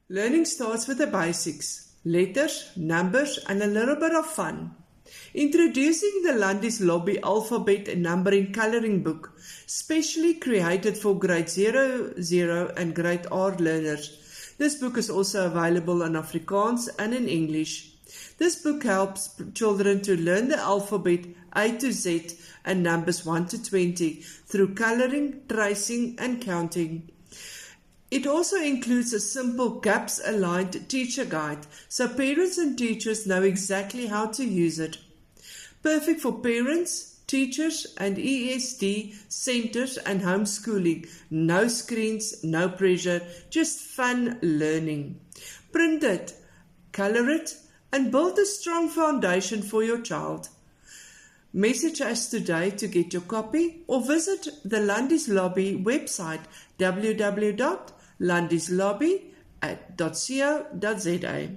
Learning starts with the basics, letters, numbers, and a little bit of fun. Introducing the Lundy's Lobby Alphabet and Numbering Coloring Book, specially created for Grade 00 and Grade R learners. This book is also available in Afrikaans and in English. This book helps children to learn the alphabet A to Z and numbers 1 to 20 through coloring, tracing, and counting. It also includes a simple gaps-aligned teacher guide, so parents and teachers know exactly how to use it. Perfect for parents, teachers, and ESD centers and homeschooling. No screens, no pressure, just fun learning. Print it, color it, and build a strong foundation for your child. Message us today to get your copy or visit the Lundy's Lobby website www.lundyslobby.co.za.